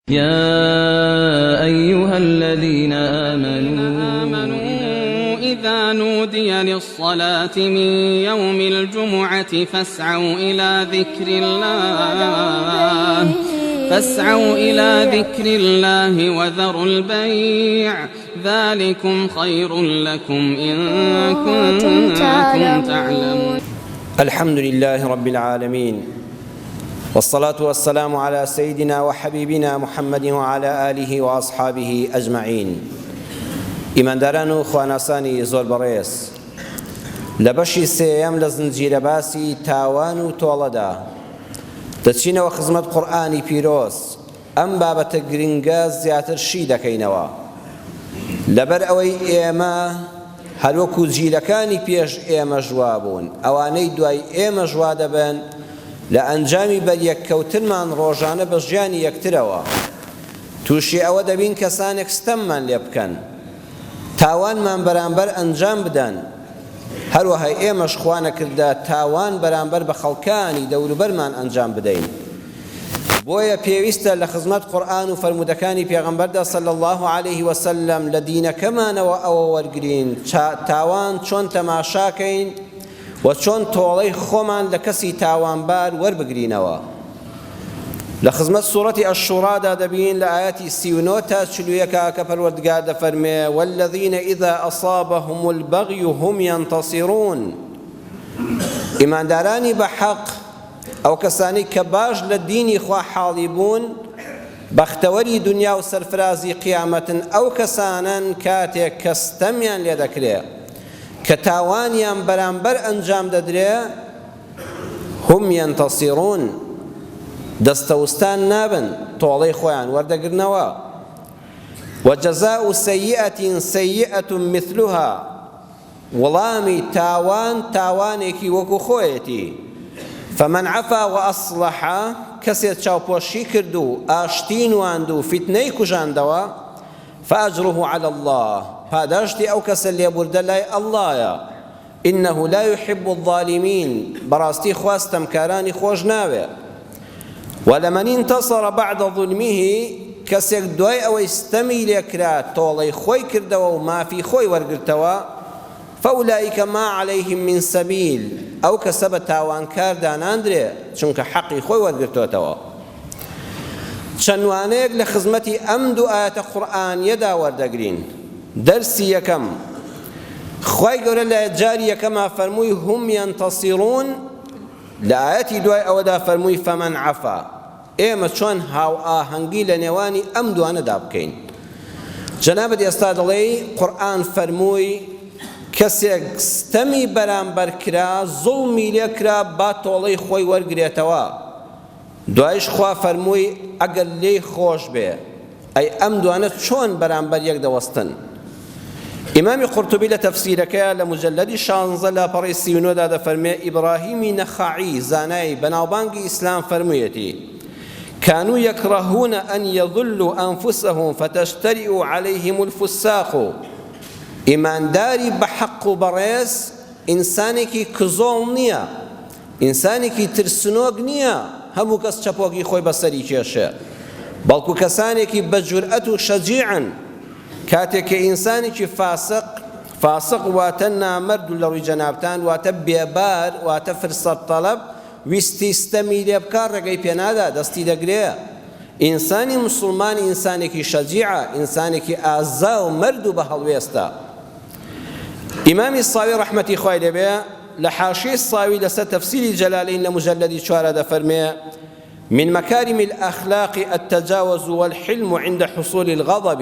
يا أيها الذين آمنوا إذا نودي للصلاة من يوم الجمعة فاسعوا إلى ذكر الله وذروا البيع ذلكم خير لكم إن كنتم تعلمون. الحمد لله رب العالمين، والصلاة والسلام على سيدنا وحبيبنا محمد وعلى آله وأصحابه أجمعين. ئیمانداران و خواناسانی زۆر بەڕێز، لە بەشی سێیەم لە زنجیرە باسی تاوان و تۆڵەدا دەچینەوە خزمەت قورئانی پیرۆز. ئەم بابەتە گرنگە زیاتر شی دەکەینەوە، لەبەر ئەوەی ئێمە هەروەکو جیلەکانی پێش ئێمە ژوا بوون، ئەوانەی دوای ئێمە ژوا دەبن لە ئەنجامی بەریەککەوتنمان ڕۆژانە بە ژیانی یەکترەوە تووشی ئەوە دەبین کەسانێک ستەممان لێ بکەن، تاوانمان بەرامبەر ئەنجام بدەن. هەروەها ئێمەش خوا نەکردە تاوان بەرامبەر بە خەڵکانی دەوروبەرمان ئەنجام بدەین. بۆیە پێویستە لە خزمەت قورئان و فەرمودەکانی پێغەمبەردا صلی الله عليه وسلم لە دینەکەمانەوە ئەوە وەرگرین تاوان چۆن تەماشاکەین و چۆن تۆڵەی خۆمان لە کەسی تاوانبار وەربگرینەوە. لە خزمەت سوورەتی ئەششوڕادا دەبین لە ئایەتی 39 تا 41 کە پەروەردگار دەفەرمێ والذین إذا أصابهم البغي هم ينتصرون. ئیماندارانی بەحەق، ئەو کەسانی کە باش لە دینی خوا حاڵی بوون، بەختەوەری دنیا و سەرفرازی قیامەتن، ئەو کەسانن کاتێک کە ستەمیان لێ دەکرێ کە تاوانیان بەرامبەر ئەنجام دەدرێ هم ينتصرون، دەستەوستان نابن، تۆڵەی خۆیان وەردەگرنەوە. وجزاء سيئة سيئة مثلها، وڵامی تاوان تاوانێکی وەکو خۆیەتی. فمن عفا وأصلح، کەسێک چاوپۆشی کرد و ئاشتی نواند و فیتنەی کوژاندەوە، فأجره على الله، پاداشتی ئەو کەسە لێبوردە لای ئەڵڵایە. إنه لا يحب الظالمين، بەڕاستی خوا ستەمکارانی خۆش ناوێ. ولمن انتصر بعد ظلمه، کەسێک دوای ئەوەی ستەمی لێکرا تۆڵەی خۆی کردەوە و مافی خۆی وەرگرتەوە، فأولئك ما عليهم من سبيل، ئەو کەسە بە تاوانکار داناندرێ چونکە حەقی خۆی وەرگرتوێتەوە. چەندوانەیەک لە خزمەتی ئەم دوو ئاەتە قورئانیەدا وەردەگرین. دەرسی یەکەم، خوای گەورە لە جاری یەکەما فەرمووی هم ينتصرون، لە ئاەتی دوای ئەوەدا فەرمووی فەمەن عەفا. ئێمە چۆن هاو ئاهەنگی لە نێوانی ئەم دوانەدا بکەین؟ جەنابەت ئێستا دەڵێ قورئان فەرمووی کەسێک ستەمی بەرامبەر کرا، زوڵمی لێ کرا، با تۆڵەی خۆی وەرگرێتەوە. دوایش خوا فەرمووی ئەگەر لێی خۆش بێ. ئەی ئەم دوانە چۆن بەرامبەر یەک دەوەستن؟ ئیمامی قورتوبی لە تەفسیرەکەیە لە مجەلەدی 16 لاپەڕی 39 دا دەفەرمێ ئیبراهیمی نەخاعی زانای بەناوبانگی ئیسلام فەرموویەتی كانوا يكرهون أن يضلوا أنفسهم فتشترئ عليهم الفساق. ئیمانداری بەحەق و بەڕێز ئینسانێکی کزۆڵ نییە، ئینسانێکی ترسنۆک نییە هەموو کەس چەپۆکی خۆی بەسەری کێشێ، بەڵکو کەسانێکی بەجورئەت و شەجیعن. کاتێک کە ئینسانێکی فاسق واتە نامەرد و لە ڕووی جەنابتان، واتە بێبار، واتە فرسەت تەڵەب، ویستی ستەمی لێ بکات ڕێگەی پێنادا، دەستی دەگرێ. ئینسانی موسڵمان ئینسانێکی شەجیعە، ئینسانێکی ئازا و مەرد و بە هەڵوێستە. ئیمامی ساوی ڕەحمەتی خوای لێبێ لە حاشیەی ساوی لەسەر تەفسیری جەلالەین لە مجەلەدی 4 دەفەرمێ من مكارم الأخلاق التجاوز والحلم عند حصول الغضب.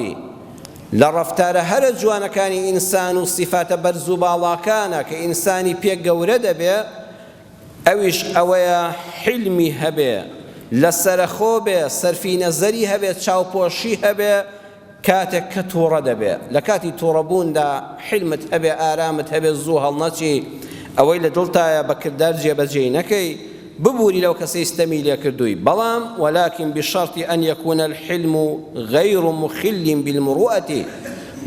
لە ڕەفتارە هەرە جوانەکانی ئینسان و سیفاتە بەرز و باڵاکانە کە ئینسانی پێ گەورە دەبێ، ئەویش ئەوەیە حلمی هەبێ، لە سەرخۆ بێ، سەرفی نەزەری هەبێ، چاوپۆشی هەبێ کاتێک کە تووڕە دەبێ. لە کاتی تووڕەبووندا حلمت هەبێ، ئارامت هەبێ، زوو هەڵنەچی، ئەوەی لە دڵتایە بە کردار جێبەجێ نەکەی، ببووری لەو کەسەی ستەمی لێ کردووی. بەڵام ولكن بشرط أن يكون الحلم غير مخل بالمروءة،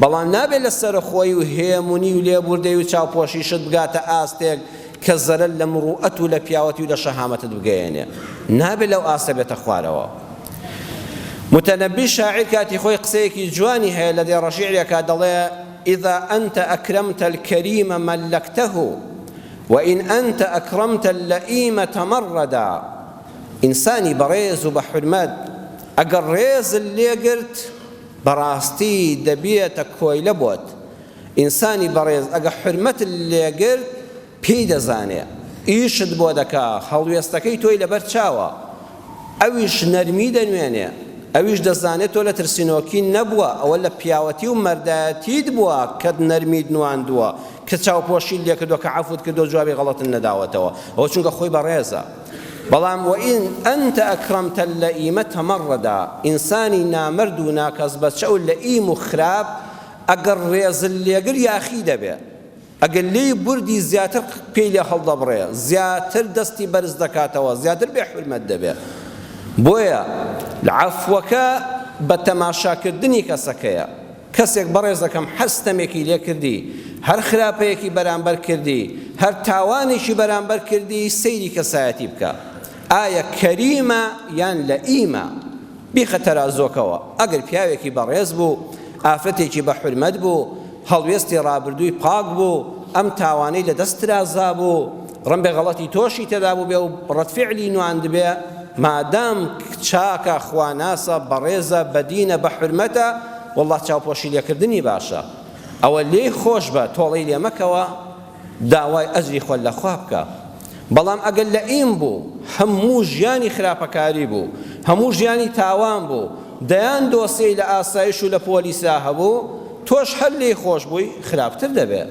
بەڵام نابێت لە سەرخۆی و هێمونی و لێبوردەی و چاوپۆشیشت بگاتە ئاستێک کە زەرەر لە مروءەت و لە پیاوەتی و لە شەهامەتت بگەیەنێ، نابێت لەو ئاسە بێتە خوارەوە. متنبي شاعر كاتي خوي قسيكي جواني هي الذي رشيع كادلي إذا أنت أكرمت الكريم ملكته وإن أنت أكرمت اللئيم تمردا إنساني بريز وبحرمات أقر ريز اللي قرت براستي دبيتك كوي لبوت إنساني بريز أقر حرمت اللي قرت بيدا زانية إيشد بودكا خلويستكي توي لبرتشاوا أويش نرمي دنوانية ئەویش دەزانێت تۆ لە ترسینۆکی نەبووە ئەوە لە پیاوەتی و مەردایەتیت بووە کە نەرمیت نواندووە کە چاوپۆشی لێ کردووە کە عەفوت کردووە جوابی غەڵەتت نەداوەتەوە ئەوە چونکە خۆی بەڕێزە بەڵام وئین ئەنتە ئەکرەمتە اللەئیمە تەمەڕەدا ئینسانی نامەرد و ناکەس بەچە و لەئیم و خراپ ئەگەر ڕێزت لێگر یاخی دەبێت ئەگەر لێی بوردی زیاتر پێی لێ هەڵدەبڕێ زیاتر دەستی بەرز دەکاتەوە زیاتر بێحورمەت دەبێت بۆیە عەفوەکە بە تەماشاکردنی کەسەکەیە کەسێک بەڕێزەکەم هەستەمێکی لێ کردی هەر خراپەیەکی بەرامبەر کردی هەر تاوانێکی بەرامبەر کردی سەیری کەسایەتی بکە ئایا کەریمە یان لەئیمە بیخە تەرازۆکەوە ئەگەر پیاوێکی بەڕێز بوو ئافرەتێکی بە حورمەت بوو هەڵوێستی ڕابردووی پاک بوو ئەم تاوانەی لە دەسترازا بوو ڕەنبێ غەڵەتی تۆشی تێدا بوو بێ و ڕەتفعلی نوان دەبێ مادام چاکە خواناسە بەڕێزە بەدینە بە حورمەتە وەڵڵا چاوپۆشی لێکردنی باشە ئەوە لێی خۆش بە تۆڵەی لێ مەکەوە داوای ئەجری خۆت لە خوا بکە بەڵام ئەگەر لەئیم بوو هەموو ژیانی خراپەکاری بوو هەموو ژیانی تاوان بوو دەیان دۆسەی لە ئاسایش و لە پۆلیسا هەبوو تۆش هەر لێی خۆش بووی خراپتر دەبێت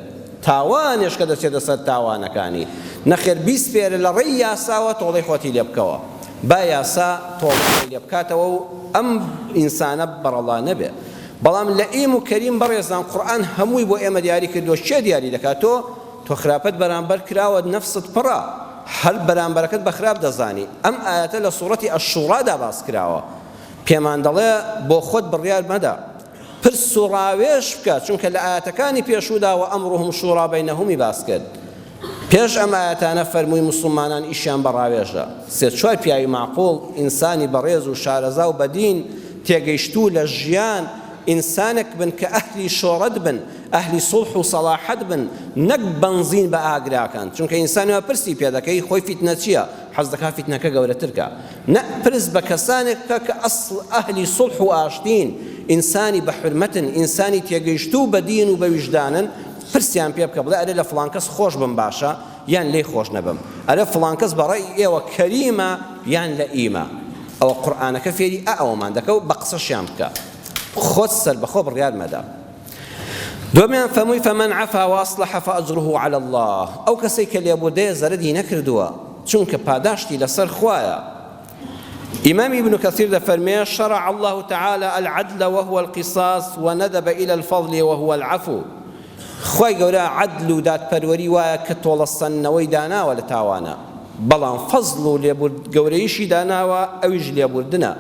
تاوانێش کە دەچێتە سەر تاوانەکانی نەخێر 20 پێرە لە ڕێی یاساوە تۆڵەی خۆتی لێ بکەوە با یاسا تۆڵەی لێ بکاتەوە و ئەم ئینسانە بەڕەڵا نەبێ بەڵام لەئیم و کەریم بەڕێزان قورئان هەمووی بۆ ئێمە دیاری کردووە چێ دیاری دەکات تۆ خراپەت بەرامبەر کراوە نەفست پڕە هەر بەرامبەرەکەت بە خراپ دەزانی ئەم ئایەتە لە سوورەتی ئەشوڕادا باس کراوە پێمان دەڵێ بۆ خۆت بڕیار مەدە پرس و ڕاوێش بکە چونکە لە ئایەتەکانی پێشوودا و ئەمڕۆهم شوڕا بەینەهومی باس کرد پێش ئەم ئایەتانە فەرمووی موسڵمانان ئیشیان بە ڕاوێژە سێ چوار پیاوی معقوڵ ئینسانی بەڕێز و شارەزا و بەدین تێگەیشتوو لە ژیان ئینسانێک بن کە ئەهلی شۆڕەت بن ئەهلی سوڵح و سەڵاحەت بن نەک بەنزین بە ئاگراکان چونکە ئینسانەوە پرسی پێ دەکەی خۆی فیتنە چییە حەز دەکا فیتنەکە گەورەترکە نە پرس بە کەسانێک کە ئەسڵ ئەهلی سوڵح و ئاشتین ئینسانی بە حورمەتن ئینسانی تێگەیشتوو بە دین و بە ویژدانن پرسیان پێ بکە بڵێ ئەرێ لە فڵان کەس خۆش بم باشە یان لێی خۆش نەبم ئەرێ فڵان کەس بەڕێی ئێوە کەریمە یان لەئیمە ئەوە قورئانەکە فێری ئەوەمان دەکە و بە قسەشیان بکە خۆت سەر بەخۆ بڕیار مەدە دومیان فەرمووی فەمەن عەفا وەئەصلەحە فەئەجڕه عەلە الله ئەو کەسەی کە لێبوردەیە زەرەری نەکردووە چونکە پاداشتی لەسەر خوایە إمام ابن كثير دفرمي شرع الله تعالى العدل وهو القصاص وندب إلى الفضل وهو العفو خوای گەورە عەدل و دادپەروەری وایە کە تۆڵەسەنەوەی داناوە لە تاوانە بەڵام فەزڵ و گەورەییشی داناوە ئەویش لێبوردنە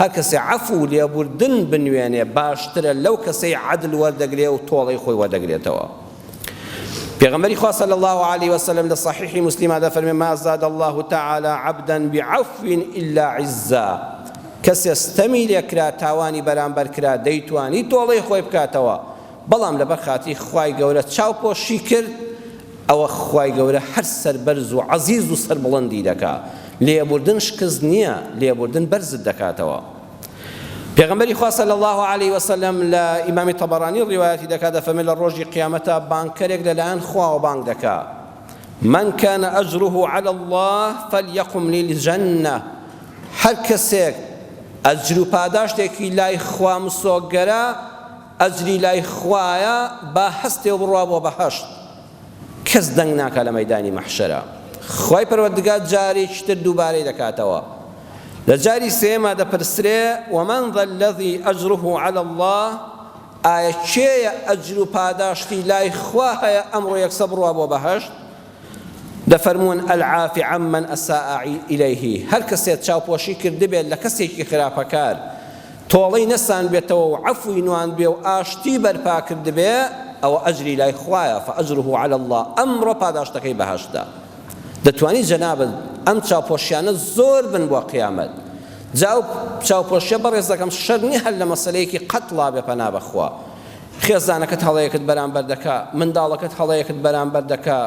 هەر کەسێ عەفو و لێبوردن بنوێنێ باشترە لەو کەسەی عەدل وەردەگرێ و تۆڵەی خۆی وەردەگرێتەوە پێغەمبەری خوا صلی الله عليه وسلم لە صحیح مسلم دەفەرمێ ما زاد الله تعالى عبدا بعفو إلا عزا کەسێ ستەمی لێکرا تاوانی بەرامبەر کرا دەیتوانی تۆڵەی خۆی بکاتەوە بەڵام لەبەر خاتی خوای گەورە چاوپۆشی کرد ئەوە خوای گەورە هەر سەربەرز و عەزیز و سەربڵندی دەکا لێبوردن شکست نییە لێبوردن بەرزت دەکاتەوە پێغەمبەری خوا صلی الله عليه وسلم لە ئیمامی تەبەرانی ڕیوایەتی دەکات دەفەرمێت لە ڕۆژی قیامەتە بانگکەرێک لەلایەن خواوە بانگ دەکا من كان أجره على الله فليقم للجنة هەر کەسێک ئەجر و پاداشتێکی لای خوا مسۆگەرە ئەجری لای خوایە با هەستێ و بڕوا بۆ بەهەشت کەس دەنگ ناکات لە مەیدانی مەحشەرە خوای پەروەردگار جارێکی تر دووبارەی دەکاتەوە لە جاری سێمە دەپرسرێ ومن ذا الذي أجره على الله ئایا کێیە ئەجر و پاداشتی لای خوا هەیە ئەمڕۆ یەکسە بڕوا بۆ بەهەشت دەفەرمون العافی عمن ئەساء إليه هەر کەسێک چاوپۆشی کرد بێت لە کەسێکی خراپەکار تۆڵەی نەسان بێتەوە و عەفوی نوان بێ و ئاشتی بەرپا کرد بێ ئەوە ئەجری لای خوایە فەئەجره عەلە الله ئەمڕۆ پاداشتەکەی بەهەشتە دەتوانی جەنابەت ئەم چاوپۆشیانە زۆر بن بۆ قیامەت جاو چاوپۆشیە بەڕێز دەکەم شەر نییە هەر لە مەسەلەیەکی قەتڵا بێ پەنا بەخوا خێزانەکەت هەڵەیەکت بەرامبەر دەکا منداڵەکەت هەڵەیەکت بەرامبەر دەکا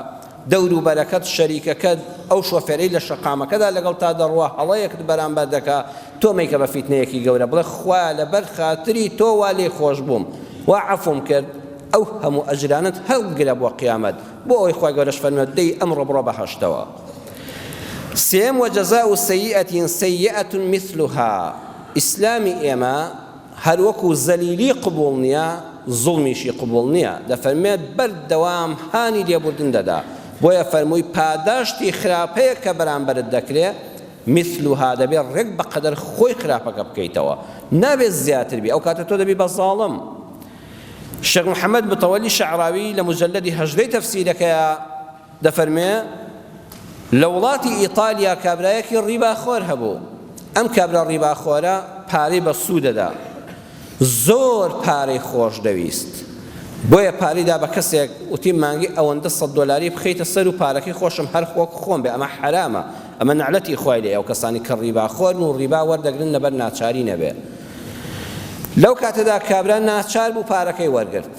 دەور و بەرەکەت شەریکەکەت ئەو شۆفێرەی لە شەقامەکەدا لەگەڵ تا دەڕوا هەڵەیەکت بەرامبەر دەکا تۆ مەیکە بە فیتنەیەکی گەورە بڵێ خوا لەبەر خاتری تۆ وا لێ خۆش بووم وا عەفوم کرد ئەو هەموو ئەجرانت هەڵگرە بۆ قیامەت بۆ ئەوەی خوای گەورەش فەرمێت دەی ئەمڕۆ بڕۆ بەهەشتەوە سێم وەجەزاء سەیئەتین سەیئەتون مثلها ئیسلامی ئێمە هەر وەکو زەلیلی قبوڵ نییە زوڵمیشی قبوڵ نییە دەفەرمێت بەردەوام هانی لێبوردن دەدا بۆیە فەرمووی پاداشتی خراپەیە کە بەرامبەرت دەکرێت مثلها دەبێت ڕێک بەقەدەر خۆی خراپەکە بکەیتەوە نابێت زیاتر بی ئەو کاتە تۆ دەبی بە زاڵم شێخ محەممەد متەوەلی شەعراوی لە مجەلەدی هەژدەی تەفسیرەکەیە دەفەرمێ لە وڵاتی ئیتالیا کابرایەکی ڕیباخۆر هەبوو ئەم کابرا ڕیباخۆرە پارەی بە سوودەدا زۆر پارەی خۆش دەویست بۆیە پارەیدا بە کەسێک وتی مانگی ئەوەندە $100 بخەیتە سەر و پارەکەی خۆشم هەر خۆک خۆم بێ ئەمە حرامە ئەمە نەعلەتی خوای لێ ئەو کەسانی کە ڕیباخۆرن و ڕیبا وەردەگرن لەبەر ناچاری نەبێ لەو کاتەدا کابرا ناچار بوو پارەکەی وەرگرت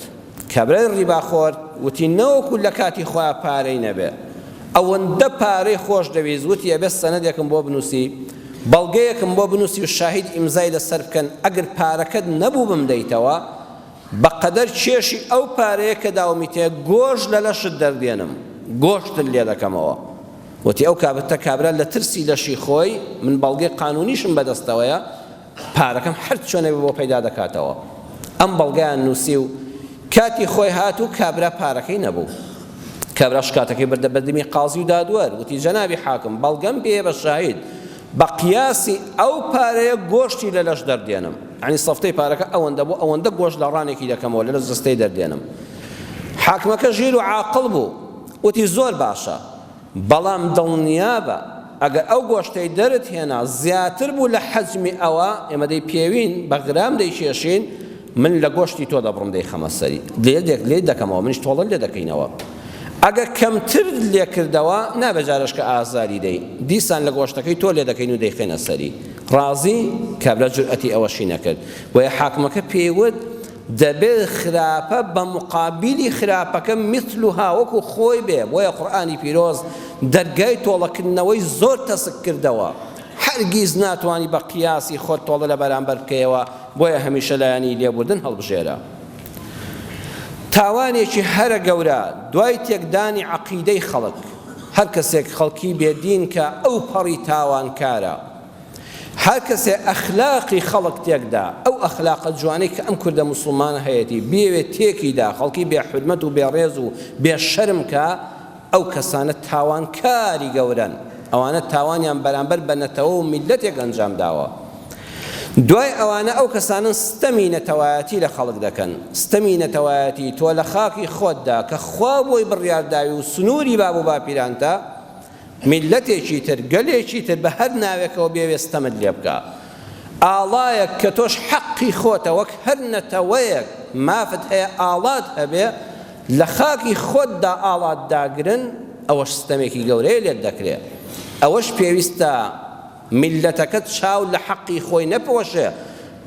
کابرای ڕیباخۆر وتی نەوەکو لە کاتی خۆیان پارەی نەبێ ئەوەندە پارەی خۆش دەویست وتی ئەبێ سەنەدێکم بۆ بنووسی بەڵگەیەکم بۆ بنووسی و شاهید ئیمزای لەسەر بکەن ئەگەر پارەکەت نەبوو بمدەیتەوە بەقەدەر کێشی ئەو پارەیە کە داومی تێ گۆشت لە لەشت دەردێنم گۆشتت لێ دەکەمەوە وتی ئەو کابتە کابرا لە ترسی لەشی خۆی من بەڵگەی قانونیشم بەدەستەوەیە پارەکەم هەر چۆنەوە بۆ پەیدا دەکاتەوە ئەم بەڵگەیان نووسی و کاتی خۆی هات و کابرا پارەکەی نەبوو کابراش کاتەکەی بردە بەردەمی قازی و دادوەر وتی جەنابی حاکم بەڵگەم پێ بە شاهید بە قیاسی ئەو پارەیە گۆشتی لە لەش دەردێنم عنی سەفتەی پارەکە ئەوەندە بۆ ئەوەندە گۆشت لە ڕانێکی دەکەمەوە لە جستەی دەردێنم حاکمەکە ژیر و عاقڵ بوو وتی زۆر باشە بەڵام دڵنیابە ئەگەر ئەو گۆشتەی دەرت هێنا زیاتر بوو لە حەجمی ئەوە ئێمە دەی پێوین بە غرام دەیکێشین من لە گۆشتی تۆ دەبڕم دەیخەمە سەری لێ دەکەمەوە منیش تۆڵە لێ دەکەینەوە ئەگەر کەمتر لێ کردەوە نابەجارش کە ئازاری دەی دیسان لە گۆشتەکەی تۆ لێ دەکەین و دەیخێنە سەری ڕازی کابرا جورئەتی ئەوەشی نەکرد وەیە حاکمەکە پێیوت دەبێت خراپە بە مقابلی خراپەکە مثلها وەکو خۆی بێ بۆیە قورئانی پیرۆز دەرگای تۆڵەکردنەوەی زۆر تەسک کردەوە هەرگیز ناتوانی بە قیاسی خۆت تۆڵە لە بەرامبەر بکەیەوە بۆیە هەمیشە لایەنی لێبوردن هەڵبژێرە تاوانێکی هەرە گەورە دوای تێکدانی عەقیدەی خەڵک هەر کەسێک خەڵکی بێدین کە ئەو پەڕی تاوانکارە هەر کەسێ ئەخلاقی خەڵک تێکدا ئەو ئەخلاقە جوانەی کە ئەم کوردە موسڵمانە هەیەتی بێوێت تێکیدا خەڵکی بێ حورمەت و بێڕێز و بێ شەرم کە ئەو کەسانە تاوانکاری گەورن ئەوانە تاوانیان بەرامبەر بە نەتەوە و میلەتێک ئەنجام داوە دوای ئەوانە ئەو کەسانن ستەمی نەتەوایەتی لە خەڵک دەکەن ستەمی نەتەوایەتی تۆ لە خاکی خۆتدا کە خوا بۆی بڕیارداوی و سنووری باب و باپیرانتە میلەتێکی تر گەلێکی تر بە هەر ناوێکەوە بێوێستەمت لێ بکە ئاڵایەک کە تۆش حەقی خۆتە وەک هەر نەتەوەیەک مافت هەیە ئاڵات هەبێ لە خاکی خۆتدا ئاڵات داگرن ئەوەش ستەمێکی گەورەیە لێت دەکرێت ئەوەش پێویستە میلەتەکەت چاو لە حەقی خۆی نەپۆشێ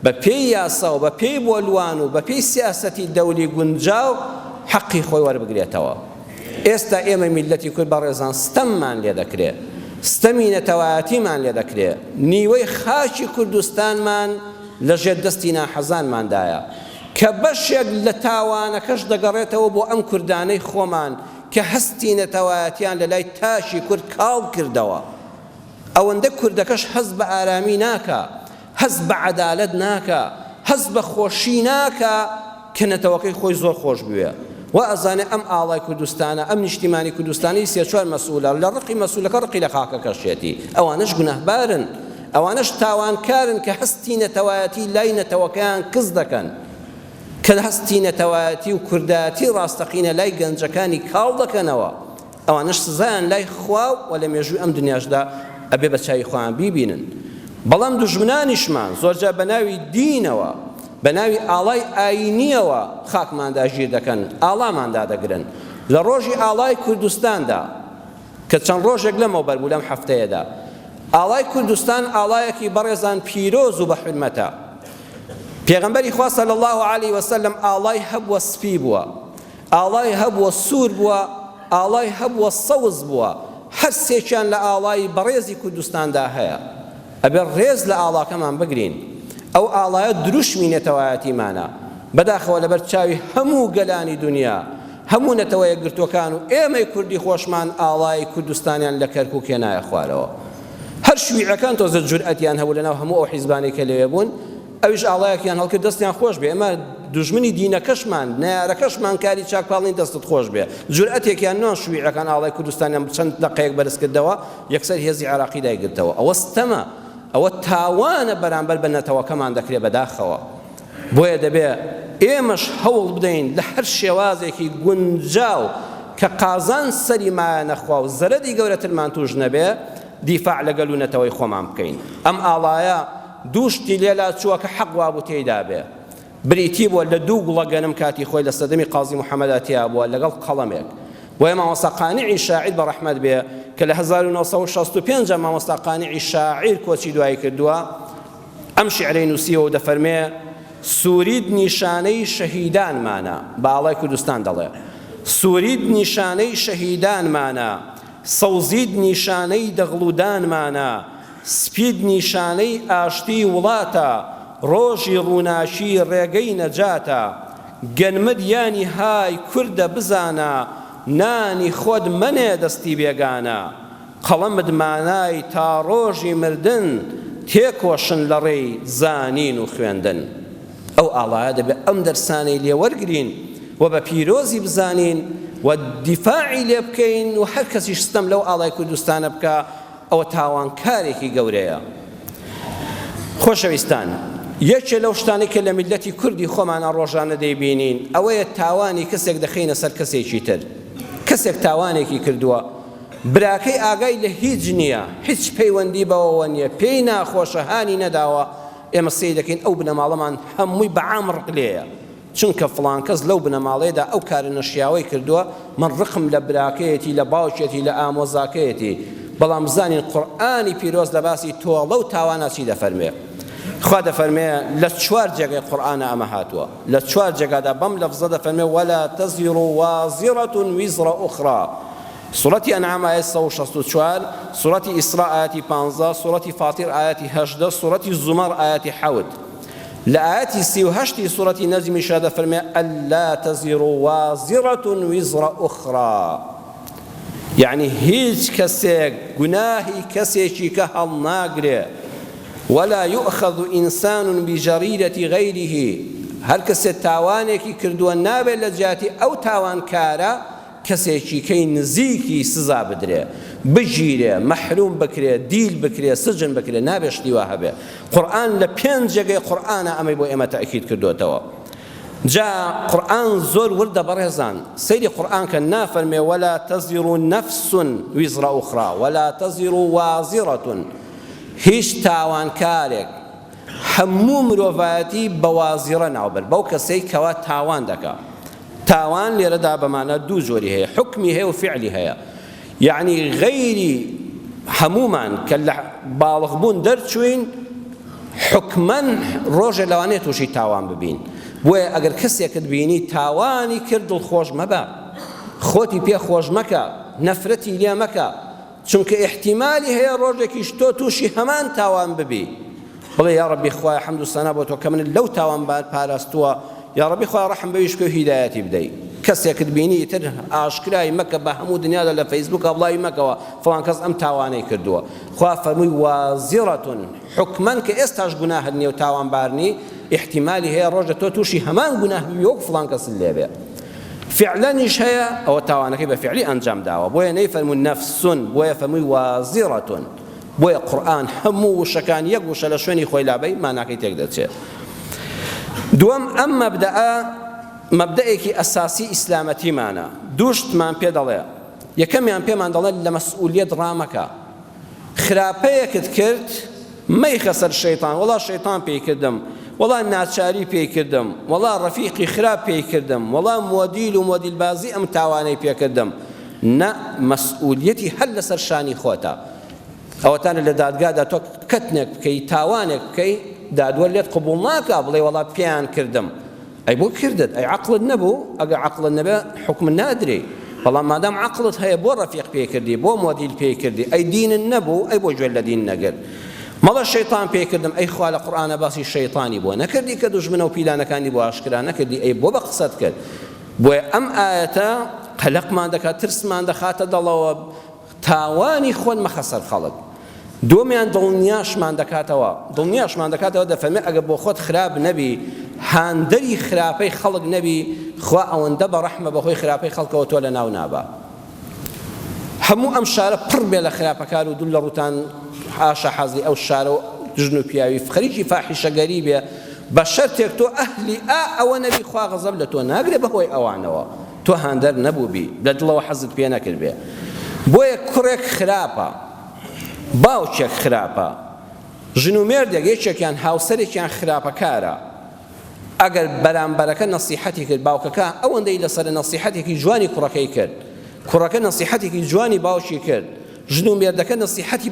بە پێی یاسا و بە پێی بۆلوان و بە پێی سیاسەتی دەولی گونجاو حەقی خۆی وەربگرێتەوە ئێستا ئێمە میلەتی کورد بەڕێزان ستەممان لێ دەکرێت ستەمی نەتەوایەتیمان لێ دەکرێت نیوەی خاچی کوردستانمان لەژێر دەستی ناحەزانماندایە کە بەشێک لە تاوانەکەش دەگەڕێتەوە بۆ ئەم کوردانەی خۆمان کە هەستی نەتەوایەتیان لە لای تاشی کورد کاڵ کردەوە ئەوەندە کوردەکەش هەست بە ئارامی ناکە هەست بە عەدالەت ناکە هەست بە خۆشی ناکە کە نەتەوەکەی خۆی زۆر خۆش بوێ و ئەزانێ ئەم ئاڵای کوردستانە ئەم نیشتیمانی کوردستانی سێ-چوار مەسئولە لە ڕقی مەسئولەکە ڕقی لە خاکەکەشێتی ئەوانەش گونەهبارن ئەوانەش تاوانکارن کە هەستی نەتەوایەتی لای نەتەوەکەیان کز دەکەن کە هەستی نەتەوایەتی و کوردایەتی ڕاستەقینە لای گەنجەکانی کاڵ دەکەنەوە ئەوانەش سزایان لای خوا و لە مێژووی ئەم دنیاشدا ئەبێ بە چاوی خۆیان بیبینن بەڵام دوژمنانیشمان زۆرجار بە ناوی دینەوە بە ناوی ئاڵای ئاینیەوە خاکماندا ژیر دەکەن ئاڵاماندا دەگرن لە ڕۆژی ئاڵای کوردستاندا کە چەند ڕۆژێک لەمەوە بەربوو لەم هەفتەیەدا ئاڵای کوردستان ئاڵایەکی بەڕێزان پیرۆز و بە حورمەتە. پێغەمبەری خوا صلی الله علیه وسلم ئاڵای هەبووە سپی بووە، ئاڵای هەبووە سوور بووە، ئاڵای هەبووە سەوز بووە، هەر سێکیان لە ئاڵای بەڕێزی کوردستاندا هەیە. ئەبێ ڕێز لە ئاڵاکەمان بگرین. ئەو ئاڵایە دروشمینەتەوایەتیمانە بەداخەوە لەبەر چاوی هەموو گەلانی دنیا، هەموو نەتەوە یەکگرتوەکان و ئێمەی کوردی خۆشمان ئاڵای کوردستانیان لە کەرکووک هێنایە خوارەوە. هەر شویعەکان تۆزە جورئەتیان هەبوو لەناو هەموو ئەو حیزبانەی کە لەوێ بوون، ئەویش ئاڵایەکیان هەڵکرد دەستیان خۆش بێ. ئێمە دوژمنی دینەکەشمان نەیارەکەشمان کاری چاکپاڵین دەستت خۆش بێ. جورئەتێکیان نۆ شویعەکان ئاڵای کوردستانیان چەند دەقەیەک بەرز کردەوە یەکسەر هێزی عێراقی دایگرتەوە. ئەوە ستەمە، ئەوە تاوانە بەرامبەر بە نەتەوەکەمان دەکرێت بەداخەوە. بۆیە دەبێ ئێمەش هەوڵ بدەین لە هەر شێوازێکی گونجاو کە قازان سەری مایە نەخوا و زەرەری گەورەترمان توش نەبێ دیفاع لەگەڵ و نەتەوەی خۆمان بکەین. ئەم ئاڵایە دووشتی لێلا چووە کە حەق وابوو تێیدا بێ. بریتی بووە لە دوو گوڵە گەنم کاتی خۆی لە سەدەمی قازی محەممەدا تیا بووە لەگەڵ قەڵەمێک. وە مامۆستا قانیعی شاعیر بە ڕەحمەت بێ کە لە 1965 مامۆستا قانیعی شاعیر کۆچی دوایی کردووە، ئەم شیعرەی نووسیەوە و دەفەرمێ سوورید نیشانەی شەهیدانمانە، باڵای کوردستان دەڵێ سوورید نیشانەی شەهیدانمانە، سەوزید نیشانەی دەغڵودانمانە، سپید نیشانەی ئاشتی وڵاتە، ڕۆژی ڕووناشی ڕێگەی نەجاتە، گەنمت یانی های کوردە بزانە، نانی خۆت منێ دەستی بێگانە، قەڵەمت مانای تا ڕۆژی مردن، تێکۆشن لە ڕێی زانین و خوێندن. ئەو ئاڵایە دەبێت ئەم دەرسانەی لێ وەرگرین و بە پیرۆزی بزانین و دیفاعی لێ بکەین و هەر کەسیش ستەم لەو ئاڵای کوردستانە بکە، ئەوە تاوانکارێکی گەورەیە. خۆشەویستان، یەکێ لەو شتانەی کە لە میلەتی کوردی خۆمانە ڕۆژانە دەیبینین ئەوەیە تاوانی کەسێک دەخینە سەر کەسێکی تر. کەسێک تاوانێکی کردووە، براکەی ئاگای لە هیچ نییە، هیچ پەیوەندی بەوەوە نییە، پێی ناخۆشە، هانی نەداوە، ئێمە سەی دەکەین ئەو بنەماڵەمان هەمووی بەعام ڕقلەیە، چونکە فڵان کەس لەو بنەماڵەیەدا ئەو کارە نەشیاوەی کردووە، من ڕقم لە براکەیەتی، لە باوکێتی، لە ئامۆزاکەیەتی. بەڵام بزانین قورئانی پیرۆز لە باسی تۆڵە و تاوانە چی دەفەرمێ. خوا دەفەرمێ لە 4 جێگەی قورئانە ئەمە هاتووە، لە 4 جێگادا بەم لەفزە دەفەرمێ وەلا تەزیڕ وازیڕەة ویزڕ ئوخرى. سورەتی ئەنعام ئایەت 164، سورەتی ئیسراء ئایەتی 15، سورەتی فاتیر ئایەتی 18، سورەتی زومەر ئایەتی 7. لە ئایەتی 38 سورەتی نەجمیشا دەفەرمێ ئەلا تەزیڕ وازیڕەة ویزڕ ئوخرى. یعنی هیچ کەسێک گوناهی کەسێکی کە هەڵ ناگرێ، ولا يؤخذ إنسان بجريرة غيره. هەر کەسێک تاوانێکی کردووە نابێت لە جیاتی ئەو تاوانکارە کەسێکی کەی نزیکی سزا بدرێ، بگیرێ، مەحروم بکرێ، دیل بکرێ، سجن بکرێ، نابێت شتی وا هەبێ. قورئان لە 5 جێگەی قورئانە ئەمەی بۆ ئێمە تەئکید کردوتەوە. جا قورئان زۆر وردە بەڕێزان، سەیری قورئان کە نافەرمێ ولا تەزیڕ نەفس ویزڕ ئوخرى، ولا تەزیڕ وازیڕەة. هیچ تاوانکارێک هەموو مرۆڤایەتی بە وازیڕە ناوبەر، بەو کەسەی کەوا تاوان دەکا. تاوان لێرەدا بەمانە دوو جۆری هەیە، حکمی هەیە و فعلی هەیە. یعنی غەیری هەمومان کە لە باڵغبوون دەرچوین حکمەن ڕۆژێ لەوانێت تووشی تاوان ببین. بۆیە ئەگەر کەسێکت بینی تاوانی کرد دڵخۆش مەبە، خۆتی پێ خۆش مەکە، نەفرەتی لێ مەکە، چونکە احتیمالی هەیە ڕۆژێکیش تۆ تووشی هەمان تاوان ببی. بڵێ یا ڕەبی خوای حەمد و سەنا بۆ تۆ کە من لەو تاوان پاراستووە، یا ڕەبی خوای ڕەحم بەویش کە و هیدایەتی بدەی. کەسێکت بینی تر ئاشکرای مەکە بە هەموو دنیادا لە فەیسبووکە بڵاوی مەکەوە فڵان کەس ئەم تاوانەی کردووە. خوا فەرمووی وازیڕەة، حکمەن کە ئێستاش گوناهت نییە و تاوانبارنی، احتیمالی هەیە ڕۆژە تۆ تووشی هەمان گوناه ببی وەک فڵان کەس لێبێ. فعلەنیش هەیە، ئەوە تاوانەکەی بە فعلی ئەنجام داوە، بۆیە نەیفەرموون نەفسون، بۆیە فەرمووی وازیڕەة. بۆیە قورئان هەموو وشەکان یەک وشە لە شوێنی خۆی لابەی ماناکەی تێک دەچێت. دووەم ئەم مەبدەئێکی ئەساسی ئیسلامەتیمانە، دووشتمان پێ دەڵێ. یەکەمیان پێمان دەڵێت لە مەسئولیەت ڕامەکە. خراپەیەکت کرد مەیخە سەر شەیطان، وەڵا شەیطان پێی کردم، وەڵا ناچاری پێی کردم، وەڵا ڕەفیقی خراپ پێی کردم، وەڵا مۆدیل و مۆدیلبازی ئەم تاوانەی پێ کردم. نە، مەسئولیەتی هەر لەسەر شانی خۆتە. ئەوەتانە لە دادگادا تۆ کەتنێک بکەی تاوانێک بکەی دادوەر لێت قبوڵ ناکا بڵێ وەڵا پێیان کردم ئەی بۆ کردت ئەی عەقڵت نەبوو ئەگەر عەقڵت نەبێ حکم نادرێ بەڵام مادام عەقڵت هەیە بۆ ڕەفیق پێی کردی بۆ مۆدیل پێی کردی ئەی دینت نەبوو ئەی بۆ گوێ لە دین نەگرت مەڵە شەیطان پێی کردم ئەی خوا لە قورئانە باسی شەیطانی بۆ نەکردی کە دوژمنە و پیلانەکانی بۆ ئاشکرا نەکردی ئەی بۆ بە قسەت کرد بۆیە ئەم ئایەتە قەلەقمان دەکات ترسمان دەخاتە دڵەوە تاوانی خۆن مەخە سەر خەڵک دومیان دڵنیاشمان دەکاتەوە دەفەرمێ ئەگە بۆ خۆت خراپ نەبی هاندەری خراپەی خەڵک نەبی خوا ئەوەندە بە ڕەحمە بەخۆی خراپەی خەڵکەوە تۆ لە ناو نابا هەموو ئەم شارە پڕ بێ لە خراپەکار و دوو لە ڕوتان حاشا حەزی ئەو شارە و ژن و پیاوی خەریکی فاحیشەگەری بێ بە شەرتێک تۆ ئەهلی ئەوە نەبی خوا غەزەب لە تۆ ناگرێ بەهۆی ئەوانەوە تۆ هاندەر نەبووبی لە دڵەوە حەزت پێ نەکرد بێ بۆیە کوڕێک خراپە باوکێک خراپە ژن و مێردێک یەکێکیان هاوسەرێکیان خراپەکارە ئەگەر بەرامبەرەکە نەسیحەتی کرد باوکەکە ئەوەندەی لەسەر نەسیحەتێکی جوانی کوڕەکەی کرد کوڕەکە نەسیحەتێکی جوانی باوکی کرد ژن و مێردەکە نەسیحەتی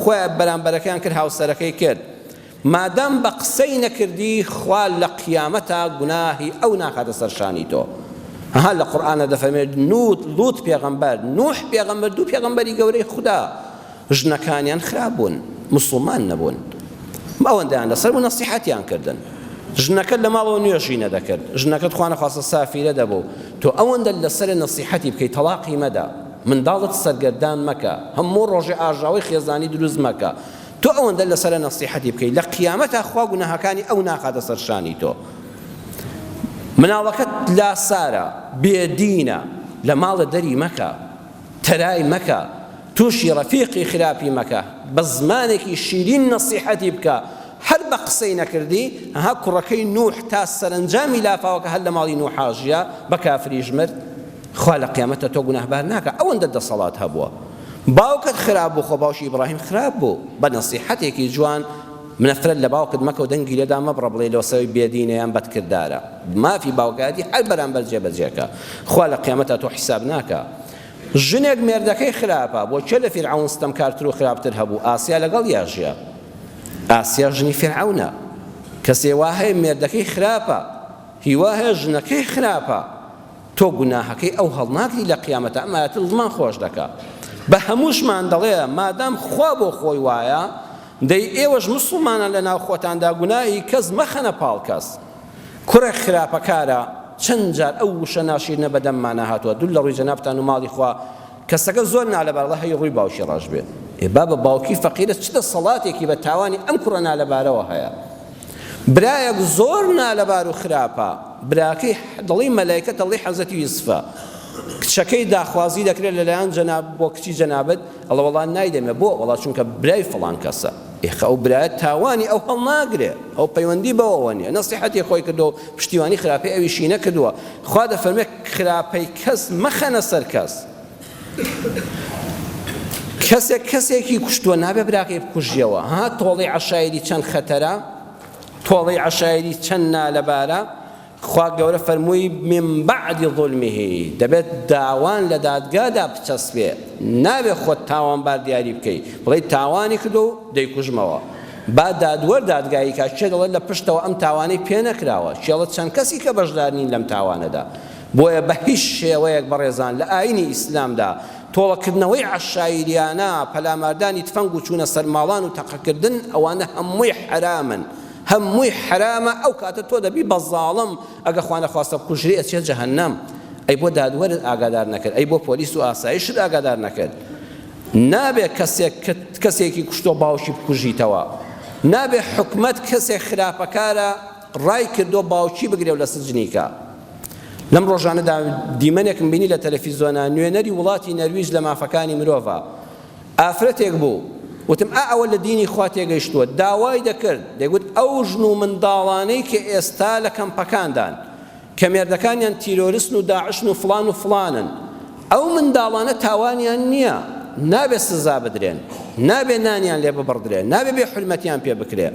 خۆیان بەرامبەرەکەیان کرد هاوسەرەکەی کرد مادام بە قسەی نەکردی خوا لە قیامەتە گوناهی ئەو ناکاتە سەر شانی تۆ هەر لە قورئانە دەفەرمێت لوط پێغەمبەر نوح پێغەمبەر دوو پێغەمبەری گەورەی خوددا ژنەکانیان خراپ بوون موسڵمان نەبوون ئەوەندەیان لەسەر بوو نەسیحەتیان کردن ژنەکەت لە ماڵەوە نوێژی نەدەکرد ژنەکەت خوا نەخواستە سافیرە دەبوو تۆ ئەوەندە لەسەر نەسیحەتی بکەی تەلاقی مەدە منداڵت سەرگەردان مەکە هەموو ڕۆژێ ئاژاوی خێزانی دروست مەکە تۆ ئەوەندە لەسەر نەسیحەتی بکەی لە قیامەتە خوا گوناهەکانی ئەو ناخاتە سەر شانی تۆ مناڵەکەت لاسارە بێدینە لە ماڵە دەری مەکە تەرای مەکە تووشی ڕەفیقی خراپی مەکە بە زمانێکی شیرین نەسیحەتی بکە هەر بە قسەی نەکردی ها کوڕەکەی نوح تا سەرنجامی لافاوەکە هەر لە ماڵی نوحاژیە بە کافریش مرد خوا لە قیامەتە تۆ گوناهبار ناکە ئەوەندە دەسەڵات هەبووە باوکت خراپ بوو خۆ باوشی ئیبراهیم خراپ بوو بە نەسیحەتێکی جوان منەفرەت لە باوکت مەکە و دەنگی لێدا مەبڕە بڵێ لەوەسەوەی بێدینەیان بەدکردارە مافی باوکاتی هەر بەرامبەر جێبەجێکە خوا لە قیامەتە تۆ حیساب ناکە ژنێک مێردەکەی خراپە بۆ چێ لە فیرعەون ستەمکارتر و خراپتر هەبوو ئاسیا لەگەڵ یاژیە ئاسیا ژنی فیرعەونە کەسێ وا هەیە مێردەکەی خراپە هیوا هەیە ژنەکەی خراپە تۆ گوناهەکەی ئەو هەڵناگری لە قیامەتە ئەمایەت دڵمان خۆش دەکا بە هەمووشمان دەڵێ مادام خوا بۆ خۆی وایە دەی ئێوەش موسڵمانە لە ناو خۆتاندا گوناهی کەس مەخەنە پاڵ کەس کوڕێک خراپەکارە چەند جار ئەو وشە ناشیرنە بەدەممانە هاتووە دوو لە ڕووی جەنابتان و ماڵی خوا کەسەکە زۆر نالەبارڵە هەیە ڕووی باوکی ڕاش بێ با بە باوکی فەقیرە چ دەسەڵاتێکی بە تاوانی ئەم کوڕە نالەبارەوە هەیە برایەک زۆر نالەبار و خراپە براکەی دڵی مەلایکە دڵی حەزەتی یوسفە کچەکەی داخوازی دەکرێت لەلایەن جەناب بۆ کچی جەنابەت ئەڵە وەڵا نایدەمێ بۆ وەڵا چونکە برای فڵان کەسە ئێخە ئەو برایە تاوانی ئەو هەڵ ناگرێ ئەو پەیوەندی بەوەوە نیە نەسیحەتی خۆی کردو و پشتیوانی خراپەی ئەویشی نەکردووە خوا دەفەرمێ خراپەی کەس مەخەنە سەر کەس کەسێکی کوشتووە نابێ براکەی بکوژیەوە ها تۆڵی عەشایری چەند خەتەرە تۆڵی عەشایری چەند نالەبارە خوا گەورە فەرمووی من بعد ظلمه دەبێت داوان لە دادگادا بچەسبێ نابێ خۆت تاوانبار دیاری بکەی بڵێ تاوانی کردو و دەیکوژمەوە با دادوەر دادگایی کات چێ دەڵێت لە پشتەوە ئەم تاوانەی پێ نەکراوە چێڵە چەند کەسی کە بەشدار نین لەم تاوانەدا بۆیە بە هیچ شێوەیەک بەڕێزان لە ئاینی ئیسلامدا تۆڵەکردنەوەی عەشایریانە پەلاماردانی تفەنگ و چوونە سەر ماڵان و تەقەکردن ئەوانە هەمووی حرامن هەمووی حرامە ئەو کاتە تۆ دەبی بە زاڵم ئەگە خوا نەخواستە بکوژری ئەچێت جەهەنەم ئەی بۆ دادوەرت ئاگادار نەکرد ئەی بۆ پۆلیس و ئاسایشت ئاگادار نەکرد نابێ کەسێکی کوشتۆ باوکی بکوژیتەوە نابێ حکومەت کەسێک خراپەکارە ڕای کردۆ باوکی بگرێ و لە سجنیکە لەم ڕۆژانەدا دیمەنێکم بینی لە تەلەڤیزۆنە نوێنەری وڵاتی نەرویج لە مافەکانی مرۆڤە ئافرەتێک بوو وتم ئەوە لە دینی خوا تێگەیشتووە داوای دەکرد دەیگوت ئەو ژن و منداڵانەی کە ئێستا لە کەمپەکاندان کە مێردەکانیان تیرۆریستن و داعشن و فڵان و فڵانن ئەو منداڵانە تاوانیان نییە نابێ سزا بدرێن نابێ نانیان لێ ببڕدرێن نابێ بێ حرمەتیان پێ بکرێ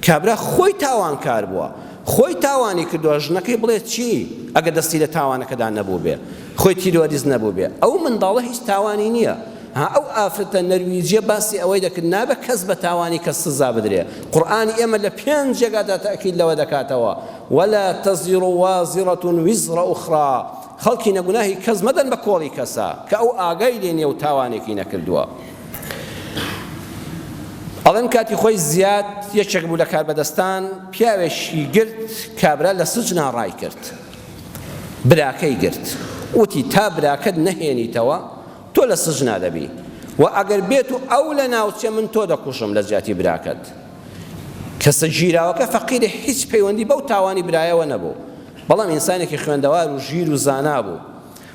کابرا خۆی تاوانکار بووە خۆی تاوانی کردووە ژنەکەی بڵێت چی ئەگە دەستی لە تاوانەکەدا نەبوو بێ خۆی تیرۆریست نەبوو بێ ئەو منداڵە هیچ تاوانی نییە ئەو ئافرەتە نەرویجیە باسی ئەوەی دەکرد نابە کەس بە تاوانی کەس سزا بدرێ. قورئانی ئێمە لە 5 جێگادا تاکید لەوە دەکاتەوە ولا تزر وازرة وزر أخرى، خەڵکی نەگوناهی کەس مەدەن بە کۆڵی کەسە کە ئەو ئاگای لێ نییە و تاوانێکی نەکردووە. ئەڵێن کاتی خۆی زیاد یەکێک بوو لە کاربەدەستان، پیاوێکی گرت کابرا لە سجنا ڕای کرد، براکەی گرت، وتی تا براکەت نەهێنیتەوە تۆ لە سجنا دەبی و ئەگەر بێت و ئەو لە ناوچێ من تۆ دەکوشم لە جیاتی براکەت. کەسە گیراوەکە فەقیرە هیچ پەیوەندی بەو تاوانی برایەوە نەبوو، بەڵام ئینسانێکی خوێندەوار و ژیر و زانا بوو.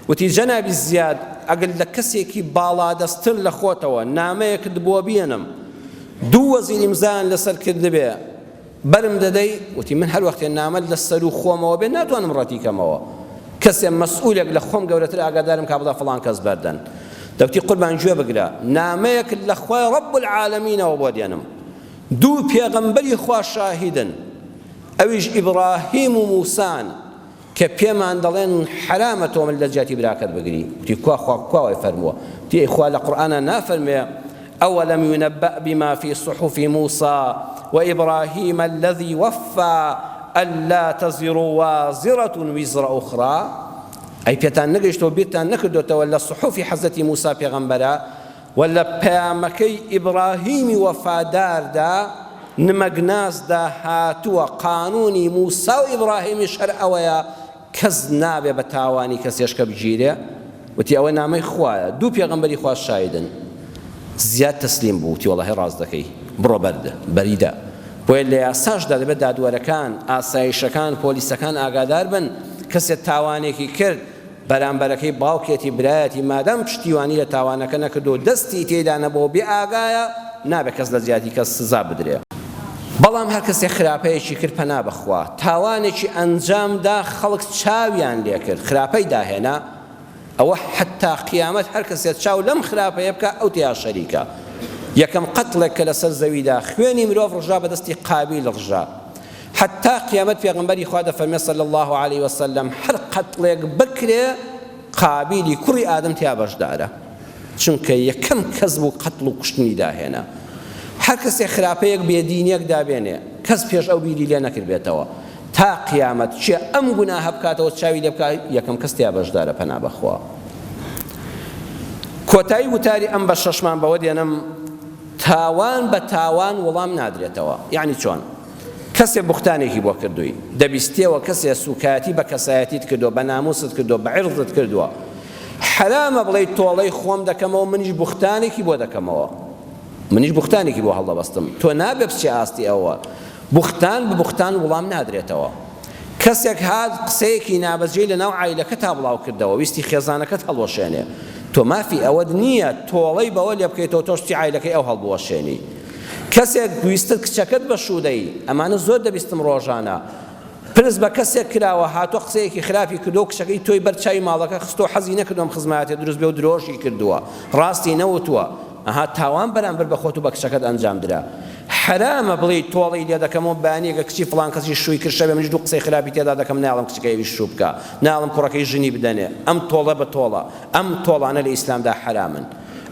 وتی جەنابی زیاد ئەگەر لە کەسێکی باڵادەستر لە خۆتەوە نامەیەکت بۆ بێنم 2 وەزیری ئیمزان لەسەر کردبێ بەرم دەدەی؟ وتی من هەر وەختێ نامە لەسەر و خۆمەوە بێ ناتوانم ڕەتیکەمەوە، کەسێ مەسئولێک لە خۆم گەورەتر ئاگادارم کا بڵا فڵان کەس بەردەن. دەوتی قوربان گوێ بگرە، نامەیەکت لە خوای ڕەب العالەمینەوە بۆ دێنم، 2 پێغەمبەری خوا شاهیدن، ئەویش ئیبراهیم و موسان کە پێمان دەڵێن حرامە تۆ من لە جیاتی براکەت بگری. وتی کواوەی فەرمووە، وتی خوا لە قورئانە نافەرمێ أولم ينبأ بما في صحف موسى وإبراهيم الذي وفى ألا تزر وازرة وزر أخرى؟ أي بيتان نقشتو بيتان نكدو تولى صحف حضرة موسى پیغمبرا ولا پیامكي إبراهيم وفادار دا نمقناس دا هاتوا قانوني موسى وإبراهيم شرع ويا كز نابي بتاواني كس يشكب جيري وتي أوي نامي خوايا 2 پیغمبري خوا شاهدن. زیاد تسلیم بوو، تی وەڵاهی ڕاست دەکەی بڕۆ بەریدە. بۆیە لە یاساشدا دەبێت دادوەرەکان، ئاسایشەکان، پۆلیسەکان ئاگادار بن کەسێک تاوانێکی کرد بەرامبەرەکەی باوکێتی برایەتی مادام پشتیوانی لە تاوانەکە نەکردو دەستی تێدا نەبوو بێ ئاگایە نابێت کەس لە جیاتی کەس سزا بدرێ. بەڵام هەر کەسێک خراپەیەکی کرد پەنا بخوا، تاوانێکی ئەنجامدا خەڵک چاویان لێ کرد، خراپەی داهێنا، ئەوە حتا قیامەت هەر کەسێک چاو لەم خراپەیە بکە ئەو تیا شەریکە. یەکەم قەتڵێک کە لەسەر زەویدا خوێنی مرۆڤ ڕژا بەدەستی قابیل ڕژا، حتا قیامەت پێغەمبەری خوا دەفەرمێ صلی الله عليه وسلم هەر قەتڵێک بکرێ قابیلی کوڕی ئادەم تیا بەشدارە، چونکە یەکەم کەس بوو قەتڵ و کوشتنی داهێنا. هەر کەسێک خراپەیەک بێدینیەک دابێنێ کەس پێش ئەو بیری لێ نەکردبێتەوە تا قیامەت چێ ئەم گوناهە بکاتەوە چاوی لێ بکات یەکەم کەس تیا بەشدارە پەنا بەخوا. کۆتایی وتاری ئەم بە شەشمان بەوە دێنم تاوان بە تاوان وەڵام نادرێتەوە. یعنی چۆن؟ کەسێ بوختانێکی بۆ کردووی دەبیستیەوە کەسێ سوکایەتی بە کەسایەتیت کردووە، بە ناموست کردووە، بە عیرضت کردووە، حرامە بڵێ تۆڵەی خۆم دەکەمەوە منیش بوختانێکی بۆ دەکەمەوە، منیش بوختانێکی بۆ هەڵدەبەستم، تۆ نابێ بچێ ئاستی ئەوە. بوختان بە بوختان وەڵام نادرێتەوە. کەسێک هات قسەیەکی نابەجێی لە ناو عایلەکە تا بڵاو کردەوە، ویستی خێزانەکەت هەڵوەشێنێ، تۆ مافی ئەوەت نییە تۆڵەی بەوە لێ بکەیتەوە تۆشتی عایلەکەی ئەو هەڵبوەشێنی. کەسێک ویستت کچەکەت بە شوودەی، ئەمانە زۆر دەبیستم ڕۆژانە، پرس بە کەسێک کراوە هاتۆ قسەیەکی خراپی کردو کچەکەی تۆی بەرچای ماڵەکە خستۆ حەزی نەکردوم خزمەتێ دروست بێ و درۆژی کردووە، ڕاستی نەوتووە، ئەها تاوان بەرامبەر بە خۆت و بە کچەکەت ئەنجام درا. حرامە بڵێ تۆڵی لێ دەکەمەوە بانیەکە کچی فڵان کەسی شووی کرد شەوێ منیش 2 قسەی خراپی تێدا دەکەم، ناڵم کچەکەیوی شوو بکە، ناڵم کوڕەکەی ژنی بدەنێ. ئەم تۆڵە بە تۆڵە، ئەم تۆڵانە لە ئیسلامدا حرامن.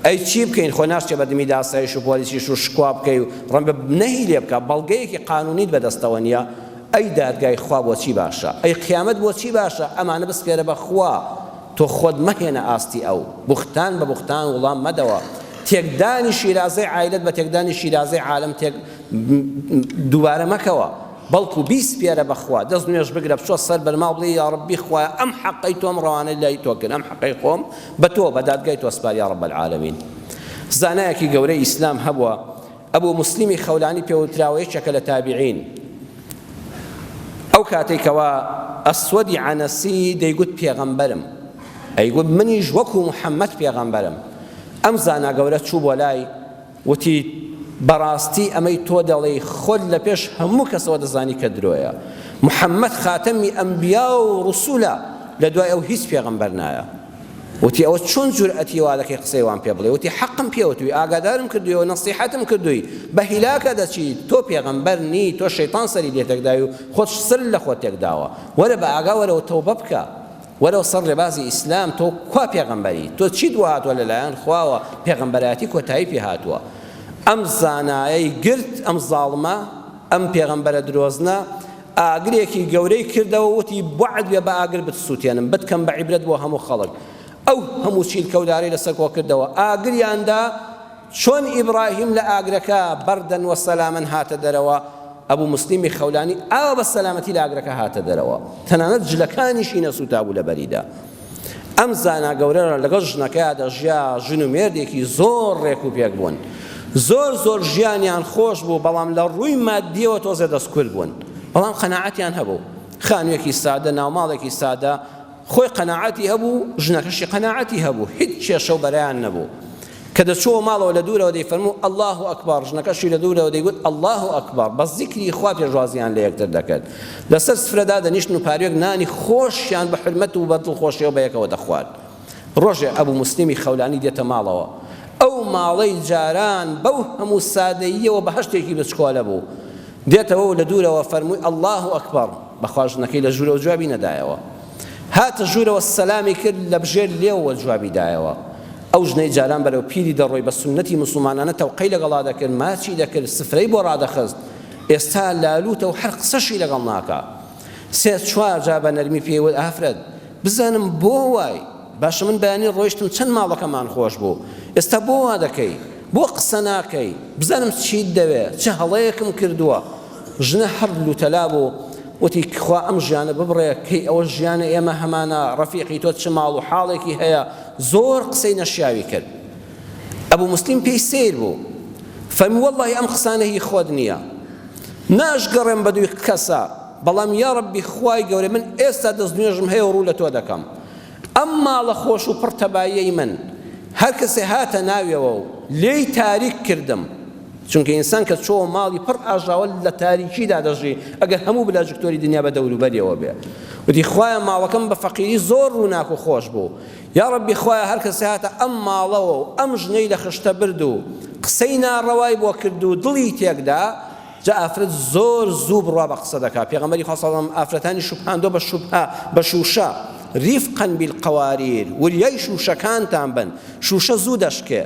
ئەی چی بکەین؟ خۆ ناشتێ بە دمی داسایش و پۆلیسیش و شکوا بکەی و ڕەنبە نەهی لێ بکە، بەڵگەیەکی قانونیت بەدەستەوە نییە. ئەی دادگای خوا بۆچی باشە؟ ئەی قیامەت بۆچی باشە؟ ئەمانە بسپێرە بە خوا، تۆ خۆت مەهێنە ئاستی ئەو. بوختان بە بوختان وڵام مەدەوە. تێکدانی شیرازەی عایلەت بە تێکدانی شیرازەی عالم دووبارە مەکەوە، بەڵکو بیسپێرە بەخوا، دەست نوێژ بگرە بچۆ سەر بەرماو بڵێ یا ڕەبی خوایە ئەم حەقەی تۆم ڕەوانەی لای تۆ کرد، ئەم حەقەی خۆم بە تۆ بە دادگای تۆ سپار یا ڕەب العالەمین. زانایەکی گەورەی ئیسلام هەبووە، ئەبوو مسلیمی خەولانی پێوتراوە یەکێکە لە تابعین. ئەو کاتێکەوە ئەسوەدی عەنەسی دەیگوت پێغەمبەرم، ئەیگوت منیش وەکو محەممەد پێغەمبەرم. ئەم زانا گەورە چوو بۆ لای وتی بەڕاستی ئەمەی تۆ دەڵێ خۆت لە پێش هەموو کەسەوە دەزانی کە درۆیە، محەممەد خاتەمی ئەنبیا و ڕسوولە، لە دوای ئەو هیچ پێغەمبەر نایە. وتی ئەوە چۆن جورئەتی وا دەکەی قسەی وان پێ بڵێ؟ وتی حەقم پێوتوی، ئاگادارم کردووی، نەسیحەتم کردووی، بە هیلاکە دەچیت، تۆ پێغەمبەر نی، تۆ شەیطان سەری لێ تێکداوی و خۆت سر لە خۆت تێکداوە، وەرە بە ئاگا وەرەوە تەوبە بکە، وەرەوە سەر ڕێبازی ئیسلام تۆ کوا پێغەمبەری تۆ چی دوا هاتووە لەلایەن خواوە پێغەمبەرەتی کۆتایی پێ هاتووە ئەم زانایەی گرت ئەم زاڵمە ئەم پێغەمبەرە درۆزنە ئاگرێکی گەورەی کردەوە وتی بوعد بێ بە ئاگر بتسووتێنم بتکەم بە عیبرەت بۆ هەموو خەڵک ئەو هەموو چیلکەوتارەی لەسەر کۆ کردەوە ئاگریاندا چۆن ئیبراهیم لە ئاگرەکە بەردەن وەسەلامەن هاتە دەرەوە ئەبوو مسلیمی خەولانی ئاوە بە سەلامەتی لە ئاگرەکە هاتە دەرەوە تەنانەت جلەکانیشی نەسووتا بوو لە بەریدا ئەم زانا گەورە لەگەڵ ژنەکەیا دەژیا ژن و مێردێکی زۆر ڕێک و پێک بوون زۆر ژیانیان خۆش بوو بەڵام لە ڕووی مادیەوە تۆزە دەستکورد بوون بەڵام قەناعەتیان هەبوو خانوویەکی سادە ناوماڵێکی سادە خۆی قەناعەتی هەبوو ژنەکەشی قەناعەتی هەبوو هیچ کێشە و بەرایان نەبوو کە دەچۆوە ماڵەوە لە دوورەوە دەیفەرموو الله ئەکبەر ژنەکەشی لە دوورەوە دەیگوت الله ئەکبەر بە زیکری خوا پێشوازیان لە یەکتر دەکرد لەسەر سفرەدا دەنیشتن و پارێک نانی خۆشیان بە حرمەت و بە دڵخۆشیەوە بە یەکەوە دەخوارد ڕۆژێ ئەبوو مسلیمی خەولانی دێتە ماڵەوە ئەو ماڵەی جاران بەو هەموو سادەییەوە بە هەشتێکی بچکۆلە بوو دێتەوە و لە دوورەوە فەرمووی الله ئەکبەر بەخوا ژنەکەی لە ژوورەوە جوابی نەدایەوە هاتە ژوورەوە سەلامی کرد لە بژێر لێوە جوابی دایەوە ئەو ژنەی جاران بەرەو پیری دەڕۆی بە سونەتی موسڵمانانە تەوقەی لەگەڵا دەکرد ماچی دەکرد سفرەی بۆ ڕادەخست ئێستا لالوتە و هەر قسەشی لەگەڵ ناکا سێ چوار جا بە نەرمی پێیوت ئافرەت بزانم بۆ وای باشە من بەیانی ڕۆیشتم چەند ماڵەکەمان خۆش بوو ئێستا بۆ وا دەکەی بۆ قسە ناکەی بزانم چیت دەوێت چه هەڵەیەکم کردووە ژنە هەر لوتەلا بوو وتی خوا ئەم ژیانە ببڕێ کەی ئەوە ژیانە ئێمە هەمانە ڕەفیقی تۆ چ ماڵ و حاڵێکی هەیە زۆر قسەی نەشیاوی کرد ئەبوو مسلیم پێی سیر بوو فەرمی وەڵڵاهی ئەم قسانە هی خۆت نییە ناشگەڕێم بە دووی کەسە بەڵام یا ڕەبی خوای گەورە من ئێستا دەست نوێژم هەیە و ڕوو لە تۆ دەکەم ئەم ماڵە خۆش و پڕتەباییەی من هەر کەسێ هاتە ناویەوە و لێی تاریک کردم چونکە ئینسان کە چۆوە ماڵی پڕ ئاژاوە لە تاریکیدا دەژی ئەگەر هەموو بلاژکتۆری دنیا بە دەوروبەریەوە بێ وتی خوایە ماڵەکەم بە فەقیری زۆر ڕووناک و خۆش بوو یا ڕەبی خوایە هەر کەسێ هاتە ئەم ماڵەوە و ئەم ژنەی لە خشتە برد و قسەی ناڕەوای بۆ کرد و دڵی تێکدا جا ئافرەت زۆر زوو بڕوا بە قسە دەکات پێغەمبەری خوا سەڵام ئافرەتانی شوبهاندۆ بە شوشە ریفقا بالقواریر وریای شوشەکانتان بن شوشە زوو دەشکێ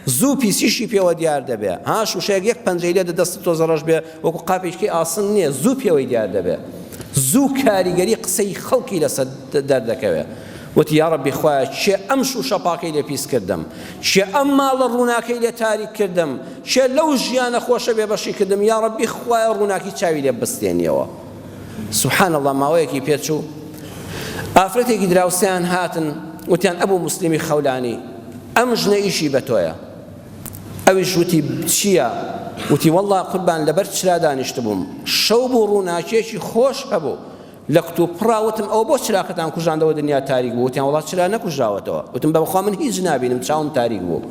زوو پیسیشی پێوە دیار دەبێ ها شوشەیەک یەک پەنجەی لێ دەست تۆ زەڕەش بێ وەکو قاپێکی ئاسن نییە زوو پێوەی دیار دەبێ زوو کاریگەری قسەی خەڵکی لەسەر دەردەکەوێ وتی یا ڕەبی خوایە چێ ئەم شوشە پاکەی لێ پیس کردم چێ ئەم ماڵە ڕووناکەی لێ تاریک کردم چێ لەو ژیانە خۆشە بێبەشی کردم یا ڕەبی خوایە ڕووناکی چاوی لێ بستێنیەوە سوبحان الله ماوەیەکی پێچوو ئافرەتێکی دراوسیان هاتن وتیان ئەبوو مسلیمی خەولانی ئەم ژنە ئیشی بە تۆیە ئەویش وتی چییە وتی وەڵڵا قوربان لەبەر چرا دانیشت بووم شەو بوو ڕووناکێکی خۆش هەبوو لە کتوب پڕاوتم ئەوە بۆ چراکەتان کوژاندەوە دنیا تاریک بوو وتیان وەڵا چرا نەکوژراوەتەوە وتم بەخوا من هیچ نابینم چاوم تاریک بوو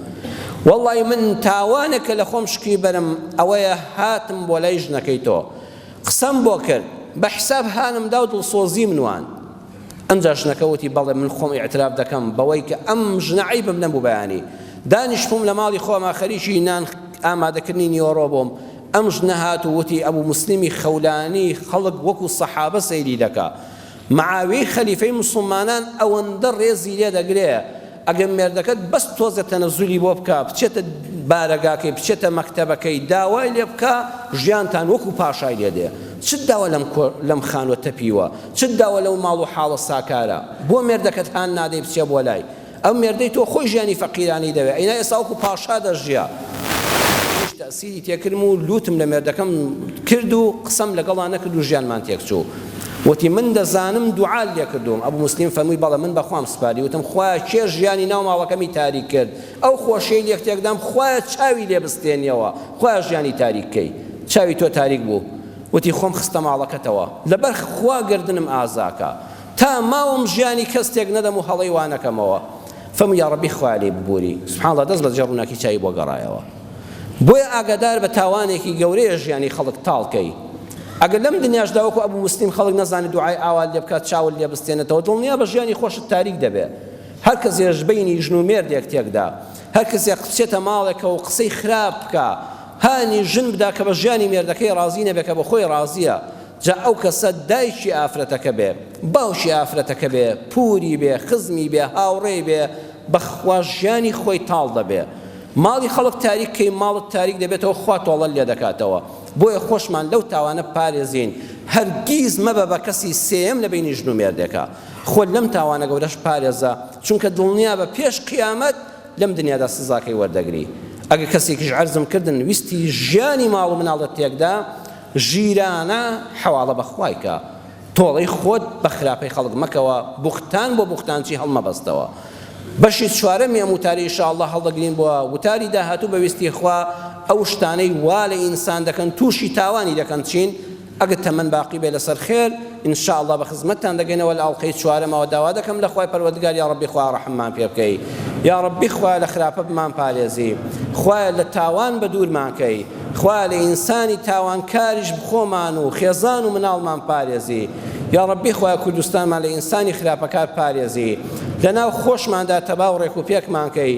وەڵڵی من تاوانێکە لە خۆم شکی بەرم ئەوەیە هاتم بۆ لای ژنەکەی تۆ قسەم بۆ کرد بە حساب هانمدا و دڵسۆزیم نوان ئەمجا ژنەکە وتی بەڵێ من خۆم ئیعتراف دەکەم بەوەی کە ئەم ژنە عەیبم نەبوو بەیانی دانیشتم لە ماڵی خۆما خەریکی نان ئامادەکردنی نیوەڕۆ بۆم ئەم ژنە هات و وتی ئەبوو مسلیمی خەولانی خەڵک وەکو سەحابە سەیری دەکا معاویەی خەلیفەی موسڵمانان ئەوەندە ڕێزی لێ دەگرێ ئەگەر مێردەکەت بەس تۆزە تەنەزولی بۆ بکە بچێتە بارەگاکەی بچێتە مەکتەبەکەی داوای لێ بکە ژیانتان وەکو پاشای لێ دێ چ داوە لەم خانوە تەپیوە چ داوە لەو ماڵ و حاڵە ساکارە بۆ مێردەکەت هان نادەی بچێ بۆ لای ئەم مێردەی تۆ خۆی ژیانی فەقیرانی دەوێ ئەینا ئێستا وەکو پاشا دەژیا تەسیری تێکردم و لوتم لە مێردەکەم کرد و قسەم لەگەڵا نەکرد و ژیانمان تێکچوو وتی من دەزانم دوعا لێ کردوم ئەبوو مسلیم فەرمووی بەڵێ من بەخوام سپاری وتم خوایە کێ ژیانی ناو ماڵەکەمی تاریک کرد ئەو خۆشەی لێک تێکدام خوایە چاوی لێ بستێنیەوە خوایە ژیانی تاریککەی چاوی تۆ تاریک بوو وتی خۆم خستە ماڵەکەتەوە لەبەر خوا گردنم ئازاکە تا ماوم ژیانی کەس تێک نەدەم و هەڵەی وانەکەمەوە فەرمووی یا ڕەبی خوا لێ ببووری سوبحان الله دەست بەجێ ڕووناکی چاوی بۆ گەڕایەوە بۆیە ئاگادار بە تاوانێکی گەورەیە ژیانی خەڵک تاڵکەی ئەگەر لەم دنیاشدا وەکو ئەبوو مسلیم خەڵک نەزانێت دوعای ئاوا لێ بکات چاوت لێ بستێنێتەوە دڵنیا بە ژیانی خۆشت تاریک دەبێت هەر کەسێش بینی ژن و مێردێک تێکدا هەر کەسێک بچێتە ماڵێکە و قسەی خراپ بکە هانی ژن بدا کە بە ژیانی مێردەکەی ڕازی نەبێت کە بە خۆی ڕازیە جا ئەو کەسە دایکی ئافرەتەکە بێ باوشی ئافرەتەکە بێ پووری بێ خزمی بێ هاوڕێی بێ بەخوا ژیانی خۆی تاڵ دەبێ ماڵی خەڵک تاریککەی ماڵت تاریک دەبێتەوە خوا تۆڵە لێ دەکاتەوە بۆیە خۆشمان لەو تاوانە پارێزین هەرگیز مەبە بە کەسی سێم لە بینی ژن و مێردێکە خۆ لەم تاوانە گەورەش پارێزە چونکە دڵنیا بە پێش قیامەت لەم دنیادا سزاکەی وەردەگری ئەگە کەسێکیش عەرزم کردن ویستی ژیانی ماڵ و مناڵت تێکدا ژیرانە حەواڵە بەخوایکە تۆڵەی خۆت بە خراپەی خەڵک مەکەوە بوختان بۆ بوختانچی هەڵمەبەستەوە بەشی چوارەمی ئەم وتاری ئینشاءالله هەڵدەگرین بووە وتاری داهاتوو بەویستی خوا ئەو شتانەی وا لە ئینسان دەکەن تووشی تاوانی دەکەن چین ئەگەر تەمەن باقی بێ لەسەر خێر ئینشاءالله بە خزمەتتان دەگەینەوە لە ئەڵقەی چوارەمەوە داوا دەکەم لە خوای پەروەردگار یا ڕەبی خوا ڕەحممان پێ بکەی یا ڕەبی خوا لە خراپە بمان پارێزی خوایە لە تاوان بە دوورمانکەی خوا لە ئینسانی تاوانکاریش بخۆمان و خێزان و مناڵمان پارێزی یا ڕەبی خوا کوردستانمان لە ئینسانی خراپەکار پارێزی لەناو خۆشماندا تەباو ڕێک و پێکمانکەی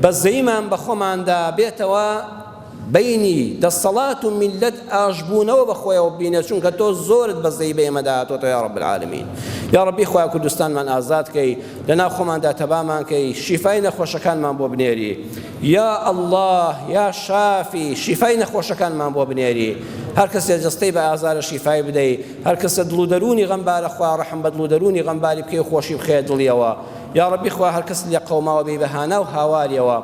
بەزەیمان بە خۆماندا بێتەوە بینی دەسەڵات و میلەت ئاشبوونەوە بەخۆیەوە بینە چونکە تۆ زۆرت بەزەی بە ئێمە داهاتۆتە یا ڕەب العالەمین یا ڕەبی خوا کوردستانمان ئازاد کەی لەناو خۆماندا تەبامان کەی شیفای نەخۆشەکانمان بۆ بنێری یا ئەڵڵاه یا شافی شیفای نەخۆشەکانمان بۆ بنێری هەر کەسێ جەستەی بە ئازارە شیفای بدەی هەر کەسە دڵ و دەرونی غەمبارە خوا ڕەحم بە دڵ و دەرونی غەمباری بکەی و خۆشی بخێ دڵیەوە یا ڕەبی خوا هەر کەس لە قەوماوە بێ بەهانا و هاواریەوە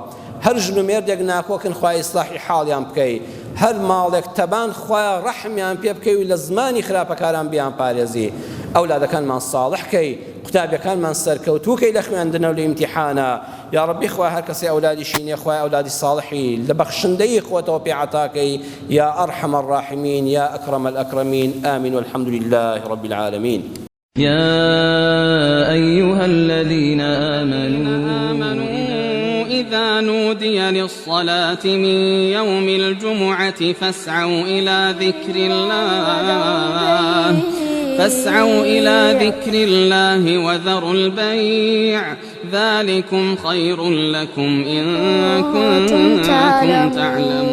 هەر ژن و مێردێک ناکۆکن خوای ئیسلاحی حاڵیان بکەی هەر ماڵێک تەبان خوای ڕەحمیان پێ بکەی و لە زمانی خراپەکاران بیان پارێزی ئەولادەکانمان ساڵح کەی قوتابیەکانمان سەرکەوتووکەی لە خوێندنە و لە ئیمتیحانە یا ڕەبی خوا هەر کەسێ ئەولادیشی نییە خوای ئەولادی ساڵحی لە بەخشندەی خۆتەوە پێعەتاکەی یا ئەرحەمە الراحمین یا ئەکرەمە الئەکرەمین ئامین والحەمد لله رب العالمين يا أيها الذين آمنوا إذا نودي للصلاة من يوم الجمعة فاسعوا إلى ذكر الله وذروا البيع ذلكم خير لكم إن كنتم تعلمون